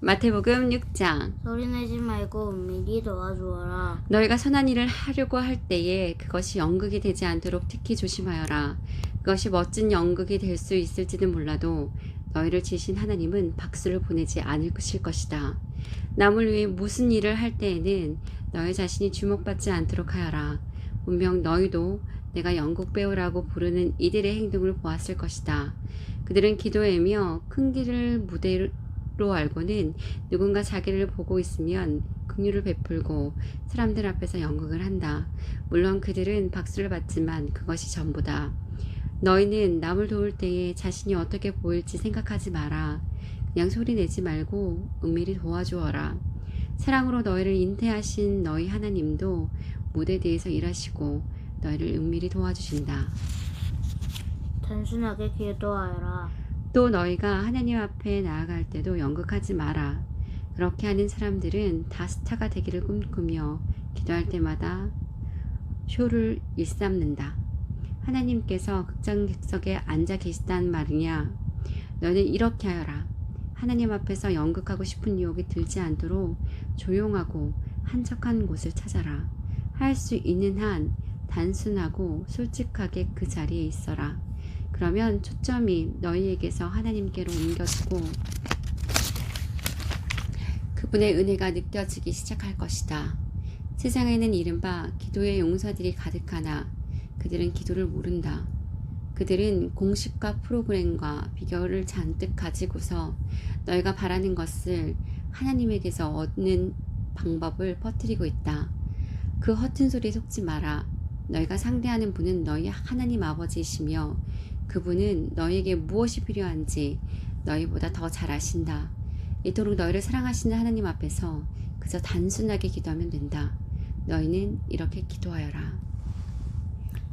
마태복음 6장. 소리내지 말고 은밀히 도와주어라. 너희가 선한 일을 하려고 할 때에 그것이 연극이 되지 않도록 특히 조심하여라. 그것이 멋진 연극이 될 수 있을지는 몰라도 너희를 지으신 하나님은 박수를 보내지 않으실 것이다. 남을 위해 무슨 일을 할 때에는 너희 자신이 주목받지 않도록 하여라. 분명 너희도 내가 연극 배우라고 부르는 이들의 행동을 보았을 것이다. 그들은 기도하며 큰 길을 무대로 알고는 누군가 자기를 보고 있으면 긍휼을 베풀고 사람들 앞에서 연극을 한다. 물론 그들은 박수를 받지만 그것이 전부다. 너희는 남을 도울 때에 자신이 어떻게 보일지 생각하지 마라. 그냥 소리 내지 말고 은밀히 도와주어라. 사랑으로 너희를 인태하신 너희 하나님도 무대 뒤에서 일하시고 너희를 은밀히 도와주신다. 단순하게 기도하여라. 또 너희가 하나님 앞에 나아갈 때도 연극하지 마라. 그렇게 하는 사람들은 다 스타가 되기를 꿈꾸며 기도할 때마다 쇼를 일삼는다. 하나님께서 극장객석에 앉아 계시단 말이냐? 너는 이렇게 하여라. 하나님 앞에서 연극하고 싶은 유혹이 들지 않도록 조용하고 한적한 곳을 찾아라. 할 수 있는 한 단순하고 솔직하게 그 자리에 있어라. 그러면 초점이 너희에게서 하나님께로 옮겨지고 그분의 은혜가 느껴지기 시작할 것이다. 세상에는 이른바 기도의 용사들이 가득하나 그들은 기도를 모른다. 그들은 공식과 프로그램과 비결을 잔뜩 가지고서 너희가 바라는 것을 하나님에게서 얻는 방법을 퍼뜨리고 있다. 그 허튼 소리에 속지 마라. 너희가 상대하는 분은 너희 하나님 아버지이시며 그분은 너희에게 무엇이 필요한지 너희보다 더 잘 아신다. 이토록 너희를 사랑하시는 하나님 앞에서 그저 단순하게 기도하면 된다. 너희는 이렇게 기도하여라.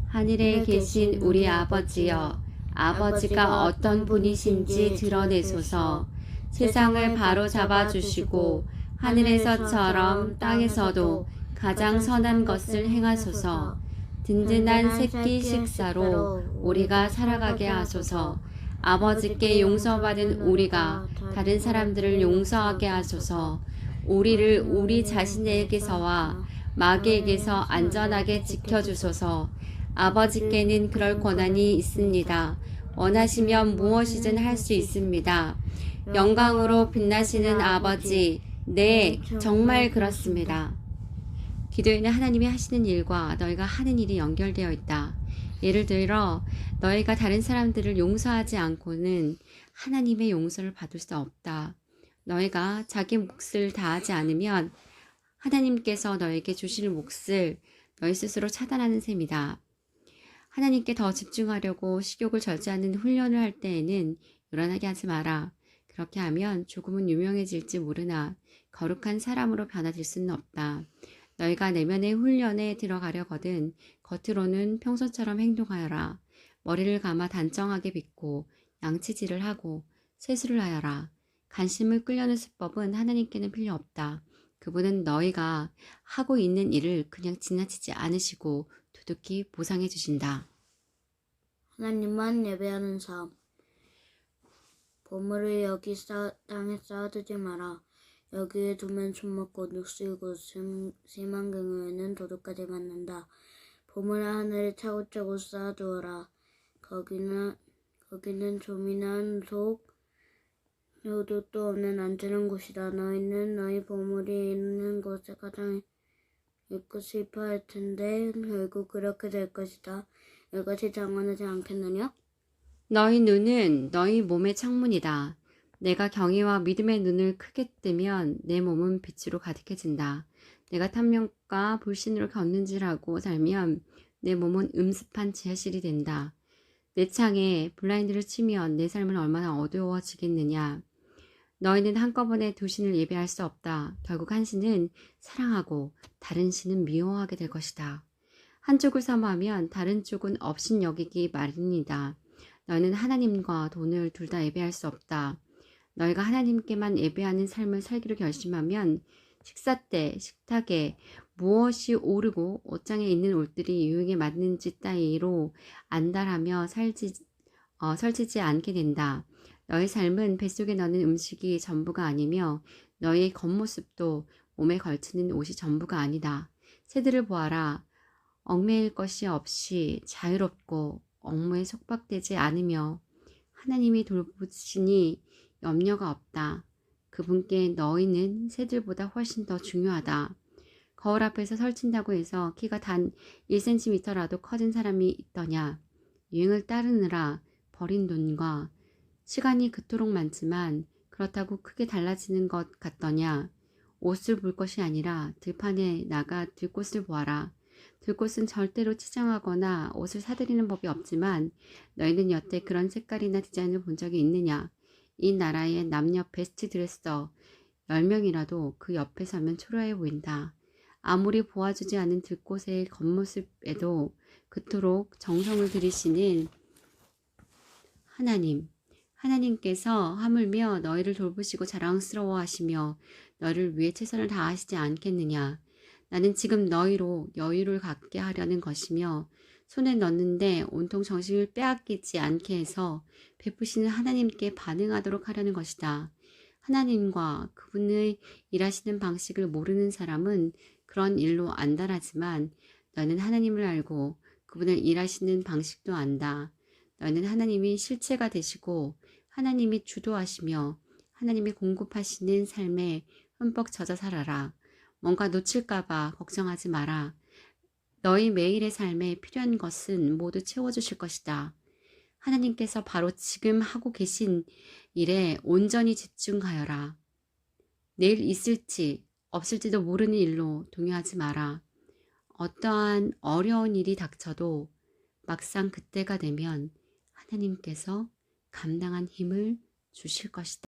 하늘에 계신 우리 아버지여, 아버지가 어떤 분이신지 드러내소서. 세상을 바로잡아 주시고 하늘에서처럼 땅에서도 가장 선한 것을 행하소서. 든든한 새끼 식사로 우리가 살아가게 하소서. 아버지께 용서받은 우리가 다른 사람들을 용서하게 하소서. 우리를 우리 자신에게서와 마귀에게서 안전하게 지켜주소서. 아버지께는 그럴 권한이 있습니다. 원하시면 무엇이든 할 수 있습니다. 영광으로 빛나시는 아버지, 네, 정말 그렇습니다. 기도에는 하나님이 하시는 일과 너희가 하는 일이 연결되어 있다. 예를 들어 너희가 다른 사람들을 용서하지 않고는 하나님의 용서를 받을 수 없다. 너희가 자기 몫을 다하지 않으면 하나님께서 너에게 주실 몫을 너희 스스로 차단하는 셈이다. 하나님께 더 집중하려고 식욕을 절제하는 훈련을 할 때에는 요란하게 하지 마라. 그렇게 하면 조금은 유명해질지 모르나 거룩한 사람으로 변화될 수는 없다. 너희가 내면의 훈련에 들어가려거든 겉으로는 평소처럼 행동하여라. 머리를 감아 단정하게 빗고 양치질을 하고 세수를 하여라. 관심을 끌려는 수법은 하나님께는 필요 없다. 그분은 너희가 하고 있는 일을 그냥 지나치지 않으시고 두둑히 보상해 주신다. 하나님만 예배하는 삶. 보물을 여기 땅에 쌓아두지 마라. 여기에 두면 숨먹고 눅쓰이고 심한 경우에는 도둑까지 맞는다. 보물을 하늘에 차곡차곡 쌓아두어라. 거기는 좀이나 도둑도 없는 안전한 곳이다. 너희는 너희 보물이 있는 곳에 가장 있고 싶어할 텐데 결국 그렇게 될 것이다. 이것이 장관하지 않겠느냐? 너희 눈은 너희 몸의 창문이다. 내가 경외와 믿음의 눈을 크게 뜨면 내 몸은 빛으로 가득해진다. 내가 탐욕과 불신으로 걷는질하고 살면 내 몸은 음습한 지하실이 된다. 내 창에 블라인드를 치면 내 삶은 얼마나 어두워지겠느냐. 너희는 한꺼번에 두 신을 예배할 수 없다. 결국 한 신은 사랑하고 다른 신은 미워하게 될 것이다. 한쪽을 사모하면 다른 쪽은 업신 여기기 마련이다. 너희는 하나님과 돈을 둘 다 예배할 수 없다. 너희가 하나님께만 예배하는 삶을 살기로 결심하면 식사 때 식탁에 무엇이 오르고 옷장에 있는 옷들이 유행에 맞는지 따위로 안달하며 설치지 않게 된다. 너의 삶은 뱃속에 넣는 음식이 전부가 아니며 너의 겉모습도 몸에 걸치는 옷이 전부가 아니다. 새들을 보아라. 얽매일 것이 없이 자유롭고 업무에 속박되지 않으며 하나님이 돌보시니 염려가 없다. 그분께 너희는 새들보다 훨씬 더 중요하다. 거울 앞에서 설친다고 해서 키가 단 1cm라도 커진 사람이 있더냐. 유행을 따르느라 버린 돈과 시간이 그토록 많지만 그렇다고 크게 달라지는 것 같더냐. 옷을 볼 것이 아니라 들판에 나가 들꽃을 보아라. 들꽃은 절대로 치장하거나 옷을 사들이는 법이 없지만 너희는 여태 그런 색깔이나 디자인을 본 적이 있느냐. 이 나라의 남녀 베스트 드레서 10명이라도 그 옆에 서면 초라해 보인다. 아무리 보아주지 않은 들꽃의 겉모습에도 그토록 정성을 들이시는 하나님께서 하물며 너희를 돌보시고 자랑스러워 하시며 너를 위해 최선을 다하시지 않겠느냐. 나는 지금 너희로 여유를 갖게 하려는 것이며 손에 넣는데 온통 정신을 빼앗기지 않게 해서 베푸시는 하나님께 반응하도록 하려는 것이다. 하나님과 그분의 일하시는 방식을 모르는 사람은 그런 일로 안달하지만 너는 하나님을 알고 그분을 일하시는 방식도 안다. 너는 하나님이 실체가 되시고 하나님이 주도하시며 하나님이 공급하시는 삶에 흠뻑 젖어 살아라. 뭔가 놓칠까봐 걱정하지 마라. 너희 매일의 삶에 필요한 것은 모두 채워주실 것이다. 하나님께서 바로 지금 하고 계신 일에 온전히 집중하여라. 내일 있을지 없을지도 모르는 일로 동요하지 마라. 어떠한 어려운 일이 닥쳐도 막상 그때가 되면 하나님께서 감당한 힘을 주실 것이다.